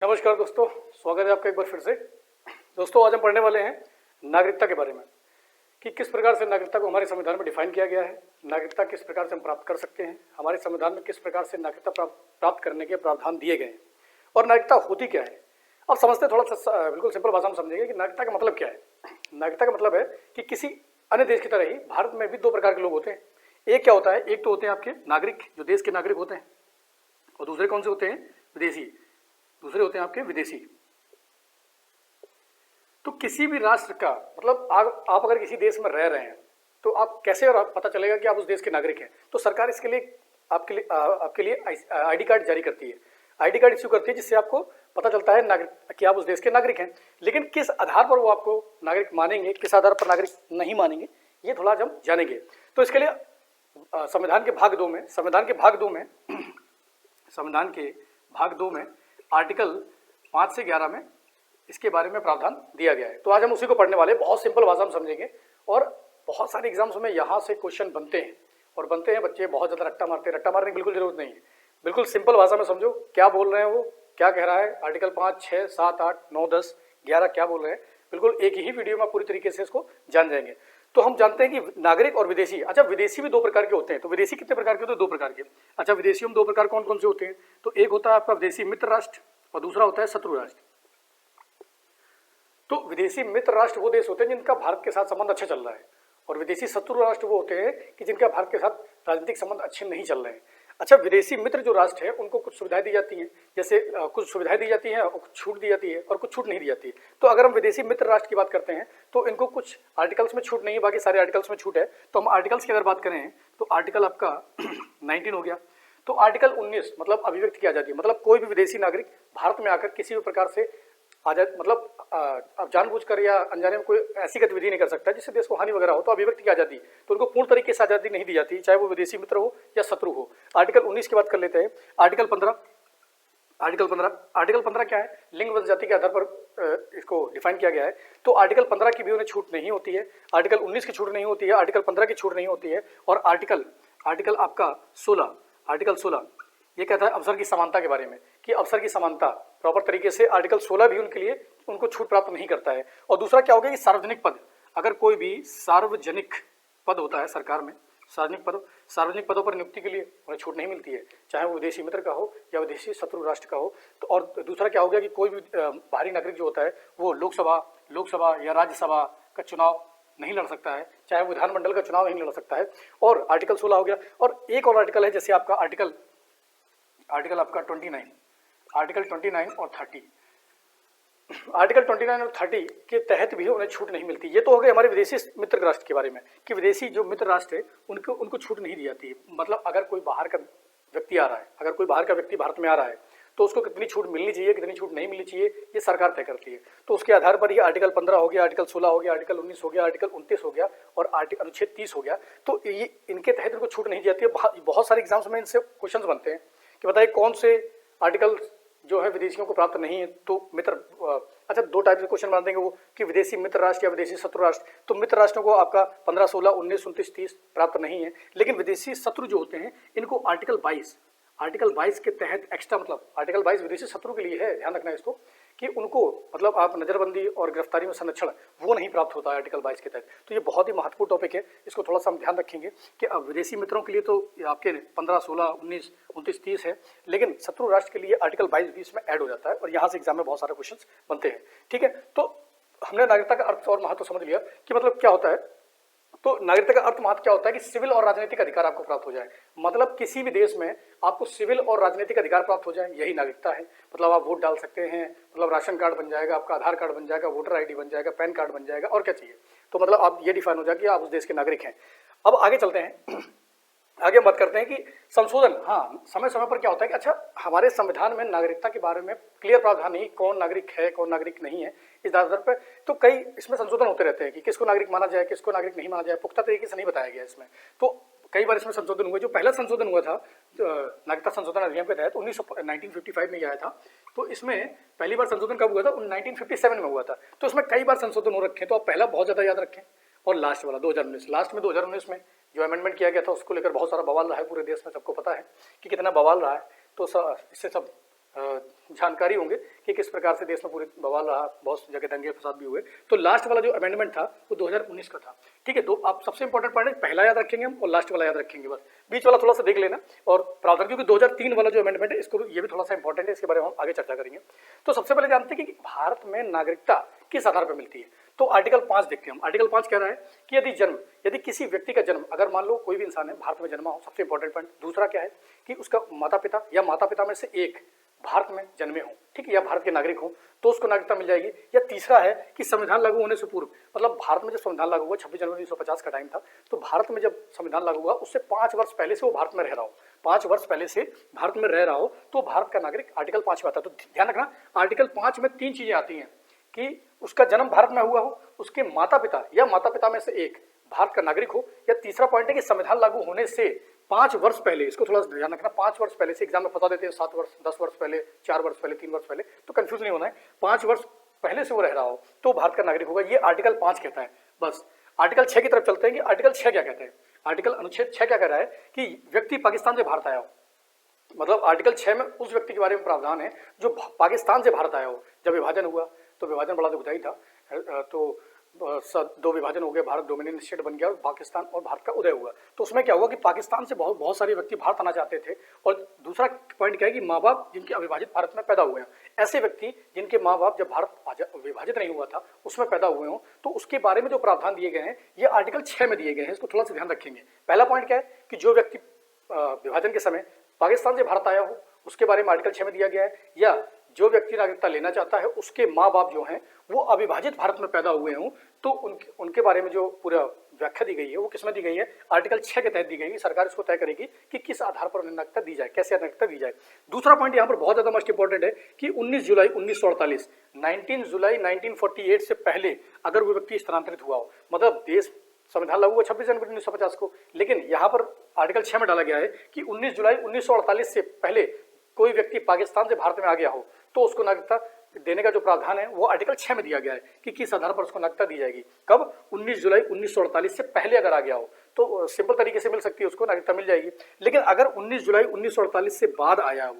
नमस्कार दोस्तों, स्वागत है आपका एक बार फिर से। दोस्तों, आज हम पढ़ने वाले हैं नागरिकता के बारे में कि किस प्रकार से नागरिकता को हमारे संविधान में डिफाइन किया गया है, नागरिकता किस प्रकार से हम प्राप्त कर सकते हैं, हमारे संविधान में किस प्रकार से नागरिकता प्राप्त करने के प्रावधान दिए गए हैं और नागरिकता होती क्या है। अब समझते हैं, थोड़ा सा बिल्कुल सिंपल भाषा में समझेंगे कि नागरिकता का मतलब क्या है। नागरिकता का मतलब है कि किसी अन्य देश की तरह ही भारत में भी दो प्रकार के लोग होते हैं। एक क्या होता है, एक तो होते हैं आपके नागरिक जो देश के नागरिक होते हैं, और दूसरे कौन से होते हैं, विदेशी। दूसरे होते हैं आपके विदेशी। तो किसी भी राष्ट्र का मतलब आप अगर किसी देश में रह रहे हैं तो आप कैसे और पता चलेगा कि आप उस देश के नागरिक हैं। तो सरकार इसके लिए आपके लिए आईडी कार्ड जारी करती है, आईडी कार्ड इश्यू करती है, जिससे आपको पता चलता है नागरिक कि आप उस देश के नागरिक हैं। लेकिन किस आधार पर वो आपको नागरिक मानेंगे, किस आधार पर नागरिक नहीं मानेंगे, ये थोड़ा आज हम जानेंगे। तो इसके लिए संविधान के भाग 2 में आर्टिकल 5 से 11 में इसके बारे में प्रावधान दिया गया है। तो आज हम उसी को पढ़ने वाले हैं, बहुत सिंपल भाषा में समझेंगे। और बहुत सारे एग्जाम्स में यहाँ से क्वेश्चन बनते हैं और बनते हैं, बच्चे बहुत ज़्यादा रट्टा मारते हैं। रट्टा मारने की बिल्कुल जरूरत नहीं है, बिल्कुल सिंपल भाषा में समझो क्या बोल रहे हैं, वो क्या कह रहा है। आर्टिकल 5, 6, 7, 8, 9, 10, 11 क्या बोल रहे हैं, बिल्कुल एक ही वीडियो में पूरी तरीके से इसको जान जाएंगे। तो हम जानते हैं कि नागरिक और विदेशी, अच्छा विदेशी भी दो प्रकार के होते हैं। तो विदेशी कितने प्रकार के होते हैं, दो प्रकार के। अच्छा, विदेशियों में दो प्रकार कौन कौन से होते हैं, तो एक होता है आपका विदेशी मित्र राष्ट्र और दूसरा होता है शत्रु राष्ट्र। तो विदेशी मित्र राष्ट्र वो देश होते हैं जिनका भारत के साथ संबंध अच्छा चल रहा है, और विदेशी शत्रु राष्ट्र वो होते हैं कि जिनका भारत के साथ राजनीतिक संबंध अच्छे नहीं चल रहे हैं। अच्छा, विदेशी मित्र जो राष्ट्र है उनको कुछ सुविधाएं दी जाती हैं, जैसे कुछ सुविधाएं दी जाती हैं और कुछ छूट दी जाती है और कुछ छूट नहीं दी जाती है। तो अगर हम विदेशी मित्र राष्ट्र की बात करते हैं तो इनको कुछ आर्टिकल्स में छूट नहीं है, बाकी सारे आर्टिकल्स में छूट है। तो हम आर्टिकल्स की अगर बात करें तो आर्टिकल आपका 19 हो गया। तो आर्टिकल 19 मतलब अभिव्यक्ति की आज़ादी, मतलब कोई भी विदेशी नागरिक भारत में आकर किसी भी प्रकार से आजाद मतलब अब जानबूझकर या अनजाने में कोई ऐसी गतिविधि नहीं कर सकता जिससे देश को हानि वगैरह हो। तो अभिव्यक्ति की आज़ादी, तो उनको पूर्ण तरीके से आज़ादी नहीं दी जाती, चाहे वो विदेशी मित्र हो या शत्रु हो। आर्टिकल 19 की बात कर लेते हैं। आर्टिकल 15 क्या है, लिंग व जाति के आधार पर इसको डिफाइन किया गया है। तो आर्टिकल 15 की भी उन्हें छूट नहीं होती है, आर्टिकल 19 की छूट नहीं होती है, आर्टिकल 15 की छूट नहीं होती है। और आर्टिकल आपका 16, आर्टिकल 16 ये कहता है अवसर की समानता के बारे में, कि अवसर की समानता प्रॉपर तरीके से आर्टिकल 16 भी उनके लिए उनको छूट प्राप्त नहीं करता है। और दूसरा क्या हो गया कि सार्वजनिक पद, अगर कोई भी सार्वजनिक पद होता है सरकार में, सार्वजनिक पदों पर नियुक्ति के लिए उन्हें छूट नहीं मिलती है, चाहे वो विदेशी मित्र का हो या विदेशी शत्रु राष्ट्र का हो। तो और दूसरा क्या हो गया कि कोई भी बाहरी नागरिक जो होता है वो लोकसभा या राज्यसभा का चुनाव नहीं लड़ सकता है, चाहे वो विधानमंडल का चुनाव नहीं लड़ सकता है। और आर्टिकल 16 हो गया। और एक और आर्टिकल है, जैसे आपका आर्टिकल आपका 29, आर्टिकल 29 और 30, आर्टिकल 29 और 30 के तहत भी उन्हें छूट नहीं मिलती। ये तो हो गए हमारे विदेशी मित्र राष्ट्र के बारे में, कि विदेशी जो मित्र राष्ट्र है उनको छूट नहीं दी जाती है। मतलब अगर कोई बाहर का व्यक्ति आ रहा है, अगर कोई बाहर का व्यक्ति भारत में आ रहा है तो उसको कितनी छूट मिलनी चाहिए, कितनी छूट नहीं मिलनी चाहिए, ये सरकार तय करती है। तो उसके आधार पर ये आर्टिकल 15 हो गया, आर्टिकल 16 हो गया, आर्टिकल 19 हो गया, आर्टिकल 29 हो गया और अनुच्छेद 30 हो गया। तो ये इनके तहत इनको छूट नहीं दी जाती है। बहुत सारे एग्जाम्स में इनसे क्वेश्चन बनते हैं कि बताइए कौन से आर्टिकल जो है विदेशियों को प्राप्त नहीं है। तो मित्र अच्छा, दो टाइप के क्वेश्चन बना देंगे वो, कि विदेशी मित्र राष्ट्र या विदेशी शत्रु राष्ट्र। तो मित्र राष्ट्रों को आपका 15, 16, 19, 29, 30 प्राप्त नहीं है। लेकिन विदेशी शत्रु जो होते हैं इनको आर्टिकल 22 के तहत एक्स्ट्रा, मतलब आर्टिकल 22 विदेशी शत्रु के लिए है, ध्यान रखना है इसको, कि उनको मतलब आप नज़रबंदी और गिरफ्तारी में संरक्षण वो नहीं प्राप्त होता है आर्टिकल 22 के तहत। तो ये बहुत ही महत्वपूर्ण टॉपिक है, इसको थोड़ा सा हम ध्यान रखेंगे कि अब विदेशी मित्रों के लिए तो आपके 15, 16, 19, 29, 30 है, लेकिन शत्रु राष्ट्र के लिए आर्टिकल 22 बीच में ऐड हो जाता है और यहाँ से एग्जाम में बहुत सारे क्वेश्चन बनते हैं। ठीक है, तो हमने नागरिकता का अर्थ और महत्व समझ लिया कि मतलब क्या होता है। तो नागरिकता का अर्थ महत्व क्या होता है कि सिविल और राजनीतिक अधिकार आपको प्राप्त हो जाए, मतलब किसी भी देश में आपको सिविल और राजनीतिक अधिकार प्राप्त हो जाए, यही नागरिकता है। मतलब आप वोट डाल सकते हैं, मतलब राशन कार्ड बन जाएगा, आपका आधार कार्ड बन जाएगा, वोटर आईडी बन जाएगा, पैन कार्ड बन जाएगा, और क्या चाहिए। तो मतलब आप ये डिफाइन हो जाए कि आप उस देश के नागरिक हैं। अब आगे चलते हैं, आगे बात करते हैं कि संशोधन। हाँ, समय समय पर क्या होता है कि अच्छा हमारे संविधान में नागरिकता के बारे में क्लियर प्रावधान नहीं, कौन नागरिक है कौन नागरिक नहीं है, इस आधार पर तो कई इसमें संशोधन होते रहते हैं कि किसको नागरिक माना जाए, किसको नागरिक नहीं माना जाए, पुख्ता तरीके से नहीं बताया गया इसमें। तो कई बार इसमें संशोधन हुए। जो पहला संशोधन हुआ था नागरिकता संशोधन अधिनियम के तहत 1955 में आया था। तो इसमें पहली बार संशोधन कब हुआ था, 1957 में हुआ था। तो इसमें कई बार संशोधन हो रखे हैं, तो आप पहला बहुत ज़्यादा याद रखें। और लास्ट वाला 2019, लास्ट में 2019 में जो अमेंडमेंट किया गया था उसको लेकर बहुत सारा बवाल रहा है पूरे देश में, सबको पता है कि कितना बवाल रहा है। तो इससे सब जानकारी होंगे कि किस प्रकार से देश में पूरी बवाल रहा, बहुत जगह दंगे फसाद भी हुए। तो लास्ट वाला जो अमेंडमेंट था वो 2019 का था। ठीक है, तो आप सबसे इंपॉर्टेंट पॉइंट है, पहला याद रखेंगे हम और लास्ट वाला याद रखेंगे, बस बीच वाला थोड़ा सा देख लेना। और प्रावधान, क्योंकि 2003 वाला जो अमेंडमेंट है इसको ये भी थोड़ा सा इंपॉर्टेंट है, इसके बारे में हम आगे चर्चा करेंगे। तो सबसे पहले जानते हैं कि भारत में नागरिकता किस आधार पर मिलती है। तो आर्टिकल 5 देखते हैं हम। आर्टिकल 5 कह रहा है कि यदि किसी व्यक्ति का जन्म, अगर मान लो कोई भी इंसान है भारत में जन्मा हो, सबसे इंपॉर्टेंट पॉइंट। दूसरा क्या है कि उसका माता पिता या माता पिता में से एक भारत में जन्मे हो, ठीक है, या भारत के नागरिक हो, तो उसको नागरिकता मिल जाएगी। या तीसरा है कि संविधान लागू होने से पूर्व, मतलब भारत में जब संविधान लागू हुआ 26 जनवरी 1950 का टाइम था, तो भारत में जब संविधान लागू हुआ उससे 5 वर्ष पहले से वो भारत में रह रहा हो, 5 वर्ष पहले से भारत में रह रहा हो, तो भारत का नागरिक आर्टिकल 5 में आता है। तो ध्यान रखना, आर्टिकल 5 में 3 चीजें आती हैं कि उसका जन्म भारत में हुआ हो, उसके माता पिता या माता पिता में से एक भारत का नागरिक हो, या तीसरा पॉइंट है कि संविधान लागू होने से 5 वर्ष पहले, इसको थोड़ा सा ध्यान रखना, 5 वर्ष पहले से, एग्जाम में फंसा देते हैं 7 वर्ष, 10 वर्ष पहले, 4 वर्ष पहले, 3 वर्ष पहले, तो कंफ्यूज नहीं होना है, 5 वर्ष पहले से वो रह रहा हो तो भारत का नागरिक होगा। ये आर्टिकल 5 कहता है। बस आर्टिकल 6 की तरफ चलते हैं कि आर्टिकल 6 क्या कहते हैं। आर्टिकल अनुच्छेद 6 क्या कह रहा है कि व्यक्ति पाकिस्तान से भारत आया हो, मतलब आर्टिकल 6 में उस व्यक्ति के बारे में प्रावधान है जो पाकिस्तान से भारत आया हो। जब विभाजन हुआ तो विभाजन बड़ा दुखदाई था, तो 2 विभाजन हो गए, भारत डोमिनियन स्टेट बन गया और पाकिस्तान और भारत का उदय हुआ। तो उसमें क्या हुआ कि पाकिस्तान से बहुत सारे व्यक्ति भारत आना चाहते थे। और दूसरा पॉइंट क्या है कि माँ बाप जिनके अविभाजित भारत में पैदा हुए हैं, ऐसे व्यक्ति जिनके माँ बाप जब भारत विभाजित नहीं हुआ था उसमें पैदा हुए हों, तो उसके बारे में जो प्रावधान दिए गए हैं ये आर्टिकल 6 में दिए गए हैं। इसको थोड़ा सा ध्यान रखेंगे। पहला पॉइंट क्या है कि जो व्यक्ति विभाजन के समय पाकिस्तान से भारत आया हो उसके बारे में आर्टिकल 6 में दिया गया है, या जो व्यक्ति नागरिकता लेना चाहता है उसके माँ बाप जो हैं वो अविभाजित भारत में पैदा हुए हों, तो उनके बारे में जो पूरा व्याख्या दी गई है वो किसमें दी गई है, आर्टिकल 6 के तहत दी गई है। सरकार इसको तय करेगी कि किस आधार पर नागरिकता दी जाए, कैसे नागरिकता दी जाए। दूसरा पॉइंट यहाँ पर बहुत ज्यादा मोस्ट इंपॉर्टेंट है कि 19 जुलाई 1948, 19 जुलाई 1948 से पहले अगर वो व्यक्ति स्थानांतरित हुआ हो, मतलब देश संविधान लागू हुआ 26 जनवरी 1950 को, लेकिन यहाँ पर आर्टिकल 6 में डाला गया है कि 19 जुलाई 1948 से पहले कोई व्यक्ति पाकिस्तान से भारत में आ गया हो तो उसको नागरिकता देने का जो प्रावधान है वो आर्टिकल 6 में दिया गया है कि किस आधार पर उसको नागरिकता दी जाएगी। कब? 19 जुलाई 1948 से पहले अगर आ गया हो तो सिंपल तरीके से मिल सकती है, उसको नागरिकता मिल जाएगी। लेकिन अगर 19 जुलाई 1948 से बाद आया हो,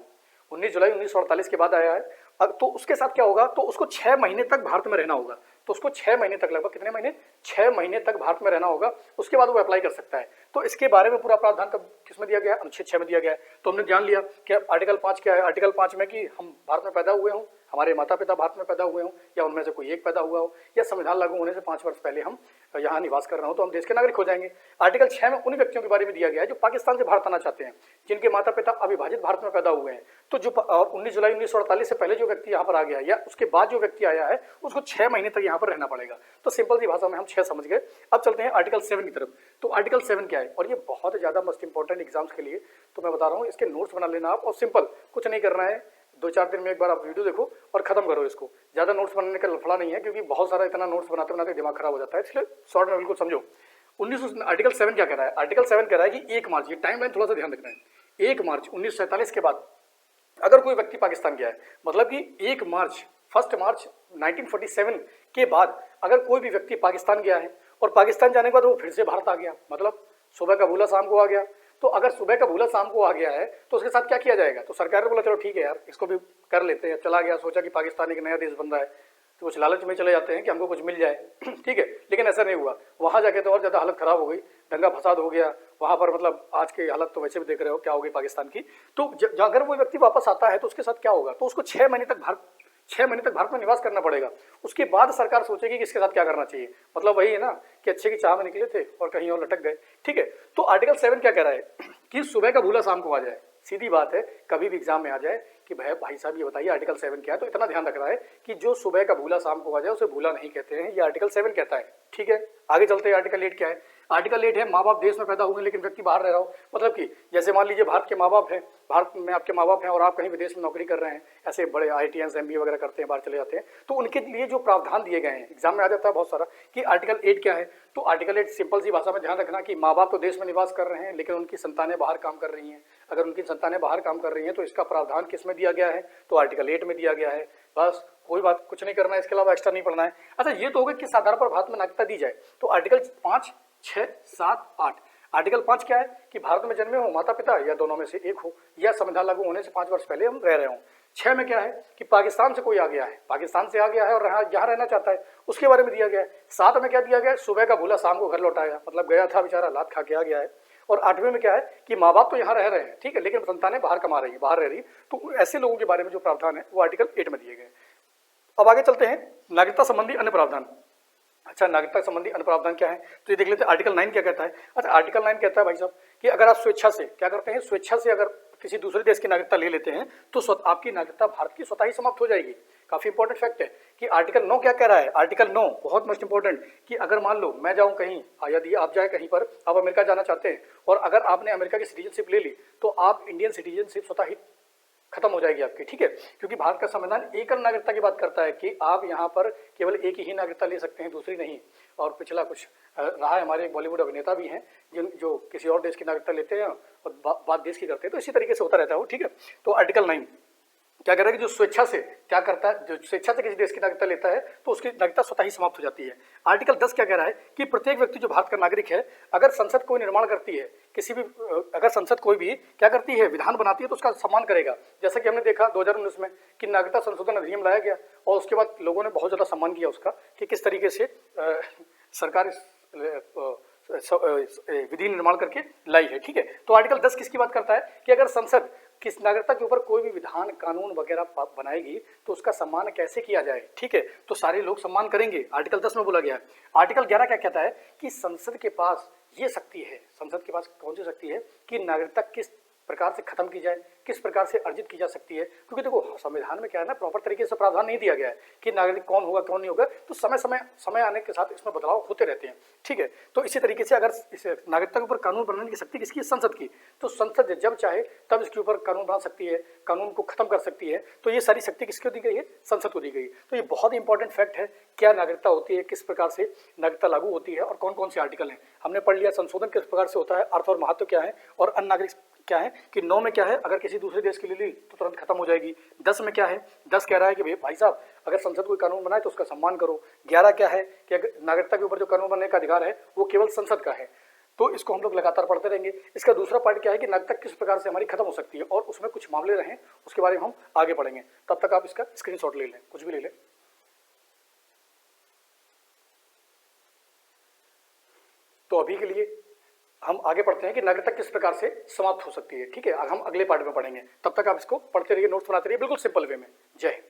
19 जुलाई 1948 के बाद आया है, तो उसके साथ क्या होगा, तो उसको 6 महीने तक भारत में रहना होगा। तो उसको 6 महीने तक, लगभग कितने महीने, 6 महीने तक भारत में रहना होगा, उसके बाद वो अप्लाई कर सकता है। तो इसके बारे में पूरा प्रावधान कब किसमें दिया गया है, अनुच्छेद 6 में दिया गया है। तो हमने जान लिया कि आर्टिकल 5 क्या है। आर्टिकल 5 में कि हम भारत में पैदा हुए हों, हमारे माता पिता भारत में पैदा हुए हों, या उनमें से कोई एक पैदा हुआ हो, या संविधान लागू होने से 5 वर्ष पहले हम यहाँ निवास कर रहे हो तो हम देश के नागरिक हो जाएंगे। आर्टिकल 6 में उन व्यक्तियों के बारे में दिया गया है जो पाकिस्तान से भारत आना चाहते हैं, जिनके माता पिता अविभाजित भारत में पैदा हुए हैं। तो जो 19 जुलाई 1948 से पहले जो व्यक्ति यहाँ पर आ गया या उसके बाद जो व्यक्ति आया है उसको 6 महीने तक यहाँ पर रहना पड़ेगा। तो सिंपल सी भाषा में हम 6 समझ गए। अब चलते हैं आर्टिकल 7 की तरफ। तो आर्टिकल 7 क्या है, और ये बहुत ज़्यादा मोस्ट इंपॉर्टेंट एग्जाम्स के लिए, तो मैं बता रहा हूँ इसके नोट्स बना लेना आप, और सिंपल कुछ नहीं करना है, 2-4 दिन में एक बार आप वीडियो देखो और खत्म करो इसको। ज़्यादा नोट्स बनाने का लफड़ा नहीं है, क्योंकि बहुत सारा इतना नोट्स बनाते बनाते दिमाग खराब हो जाता है, इसलिए शॉर्ट में बिल्कुल समझो। आर्टिकल 7 क्या कह रहा है, आर्टिकल 7 कह रहा है कि 1 मार्च, ये टाइमलाइन थोड़ा सा ध्यान रखना है, 1 मार्च 1947 के बाद अगर कोई व्यक्ति पाकिस्तान गया है, मतलब कि 1 मार्च 1 मार्च 1947 के बाद अगर कोई भी व्यक्ति पाकिस्तान गया है और पाकिस्तान जाने के बाद वो फिर से भारत आ गया, मतलब सुबह का भूला शाम को आ गया, तो अगर सुबह का भूला शाम को आ गया है तो उसके साथ क्या किया जाएगा। तो सरकार ने बोला चलो ठीक है यार इसको भी कर लेते हैं, चला गया, सोचा कि पाकिस्तान एक नया देश बन रहा है, तो कुछ लालच में चले जाते हैं कि हमको कुछ मिल जाए ठीक है, लेकिन ऐसा नहीं हुआ। वहाँ जाके तो और ज़्यादा हालत ख़राब हो गई, दंगा फसाद हो गया वहाँ पर, मतलब आज की हालत तो वैसे भी देख रहे हो क्या हो गई पाकिस्तान की। तो अगर वो व्यक्ति वापस आता है तो उसके साथ क्या होगा, तो उसको 6 महीने तक भारत में निवास करना पड़ेगा। उसके बाद सरकार सोचेगी कि इसके साथ क्या करना चाहिए। मतलब वही है ना कि अच्छे की चाह में निकले थे और कहीं और लटक गए, ठीक है। तो आर्टिकल 7 क्या कह रहा है कि सुबह का भूला शाम को आ जाए। सीधी बात है, कभी भी एग्जाम में आ जाए कि भाई साहब ये बताइए आर्टिकल 7 क्या है, तो इतना ध्यान रख रहा है कि जो सुबह का भूला शाम को आ जाए उसे भूला नहीं कहते हैं, ये आर्टिकल 7 कहता है, ठीक है। आगे चलते हैं, आर्टिकल 8 क्या है। आर्टिकल 8 है माँ बाप देश में पैदा हुए लेकिन व्यक्ति बाहर रह रहा हो, मतलब कि जैसे मान लीजिए भारत के माँ बाप हैं, भारत में आपके माँ बाप हैं और आप कहीं विदेश में नौकरी कर रहे हैं, ऐसे बड़े IITians MBA वगैरह करते हैं, बाहर चले जाते हैं, तो उनके लिए जो प्रावधान दिए गए हैं, एग्जाम में आ जाता है बहुत सारा कि आर्टिकल 8 क्या है। तो आर्टिकल 8 सिंपल सी भाषा में ध्यान रखना कि माँ बाप तो देश में निवास कर रहे हैं लेकिन उनकी संतानें बाहर काम कर रही हैं। अगर उनकी संतानें बाहर काम कर रही हैं तो इसका प्रावधान किस में दिया गया है, तो आर्टिकल 8 में दिया गया है। बस कोई बात, कुछ नहीं करना है, इसके अलावा एक्स्ट्रा नहीं पढ़ना है। अच्छा, ये तो हो गया किस आधार पर भारत में नागरिकता दी जाए। तो आर्टिकल 5, 6, 7, 8। आर्टिकल 5 क्या है कि भारत में जन्मे हो, माता पिता या दोनों में से एक हो, या संविधान लागू होने से 5 वर्ष पहले हम रह रहे हों। 6 में क्या है कि पाकिस्तान से कोई आ गया है, पाकिस्तान से आ गया है और यहाँ रहना चाहता है, उसके बारे में दिया गया है। 7 में क्या दिया गया है, सुबह का भूला शाम को घर लौट आया, मतलब गया था बेचारा, लात खा के आ गया है। और 8वें में क्या है कि माँ बाप तो यहाँ रह रहे हैं, ठीक है, लेकिन संतानें बाहर कमा रही है, बाहर रह रही। तो ऐसे लोगों के बारे में जो प्रावधान है वो आर्टिकल 8 में दिए गए। अब आगे चलते हैं, नागरिकता संबंधी अन्य प्रावधान। अच्छा, नागरिकता संबंधी अन्य प्रावधान क्या है, तो ये देख लेते हैं आर्टिकल 9 क्या कहता है। अच्छा, आर्टिकल 9 कहता है भाई साहब कि अगर आप स्वेच्छा से क्या करते हैं, स्वेच्छा से अगर किसी दूसरे देश की नागरिकता ले लेते हैं तो आपकी नागरिकता भारत की स्वतः ही समाप्त हो जाएगी। काफी इंपॉर्टेंट फैक्ट है कि आर्टिकल 9 क्या कह रहा है। आर्टिकल 9 बहुत मोस्ट इंपॉर्टेंट कि अगर मान लो मैं जाऊं कहीं, यदि आप जाए कहीं पर, आप अमेरिका जाना चाहते हैं और अगर आपने अमेरिका की सिटीजनशिप ले ली तो आप इंडियन सिटीजनशिप स्वतः ही खत्म हो जाएगी आपकी, ठीक है, क्योंकि भारत का संविधान एकल नागरिकता की बात करता है कि आप यहाँ पर केवल एक ही नागरिकता ले सकते हैं, दूसरी नहीं। और पिछला कुछ रहा है, हमारे एक बॉलीवुड अभिनेता भी हैं जो किसी और देश की नागरिकता लेते हैं और बात देश की करते हैं, तो इसी तरीके से होता रहता है वो, ठीक है। तो आर्टिकल 9 क्या कह रहा है कि जो स्वेच्छा से क्या करता है, जो स्वेच्छा से किसी देश की नागरिकता लेता है तो उसकी नागरिकता स्वतः ही समाप्त हो जाती है। आर्टिकल 10 क्या कह रहा है कि प्रत्येक व्यक्ति जो भारत का नागरिक है, अगर संसद कोई निर्माण करती है, किसी भी अगर संसद कोई भी क्या करती है, विधान बनाती है, तो उसका सम्मान करेगा। जैसा कि हमने देखा 2019 में कि नागरिकता संशोधन अधिनियम लाया गया और उसके बाद लोगों ने बहुत ज्यादा सम्मान किया उसका कि किस तरीके से सरकार विधि निर्माण करके लाई है, ठीक है। तो आर्टिकल 10 किसकी बात करता है कि अगर संसद किस नागरिकता के ऊपर कोई भी विधान कानून वगैरह बनाएगी तो उसका सम्मान कैसे किया जाए, ठीक है, तो सारे लोग सम्मान करेंगे। आर्टिकल 10 में बोला गया है। आर्टिकल 11 क्या कहता है कि संसद के पास ये शक्ति है, संसद के पास कौन सी शक्ति है कि नागरिकता किस प्रकार से खत्म की जाए, किस प्रकार से अर्जित की जा सकती है। क्योंकि देखो संविधान में क्या है ना, प्रॉपर तरीके से प्रावधान नहीं दिया गया है कि नागरिक कौन होगा कौन नहीं होगा, तो समय आने के साथ इसमें बदलाव होते रहते हैं, ठीक है। तो इसी तरीके से अगर इस नागरिकता के ऊपर कानून बनाने की शक्ति किसकी, संसद की, तो संसद जब चाहे तब इसके ऊपर कानून बना सकती है, कानून को खत्म कर सकती है। तो ये सारी शक्ति किसको दी गई है, संसद को दी गई। तो ये बहुत इंपॉर्टेंट फैक्ट है, क्या नागरिकता होती है, किस प्रकार से नागरिकता लागू होती है और कौन कौन से आर्टिकल हैं। हमने पढ़ लिया संशोधन किस प्रकार से होता है, अर्थ और महत्व क्या है, और अन्य नागरिक क्या है कि 9 में क्या है, अगर किसी दूसरे देश के लिए ली तो तुरंत खत्म हो जाएगी। 10 में क्या है, 10 कह रहा है कि भाई साहब अगर संसद कोई कानून बनाए तो उसका सम्मान करो। 11 क्या है कि नागरिकता के ऊपर जो कानून बनाने का अधिकार है वो केवल संसद का है। तो इसको हम लोग लगातार पढ़ते रहेंगे। इसका दूसरा पार्ट क्या है कि नागरिकता किस प्रकार से हमारी खत्म हो सकती है और उसमें कुछ मामले रहे उसके बारे में हम आगे पढ़ेंगे। तब तक आप इसका स्क्रीनशॉट ले लें, कुछ भी ले लें। तो अभी के लिए हम आगे पढ़ते हैं कि नागरिकता किस प्रकार से समाप्त हो सकती है, ठीक है। हम अगले पार्ट में पढ़ेंगे, तब तक आप इसको पढ़ते रहिए, नोट्स बनाते रहिए, बिल्कुल सिंपल वे में। जय हिंद।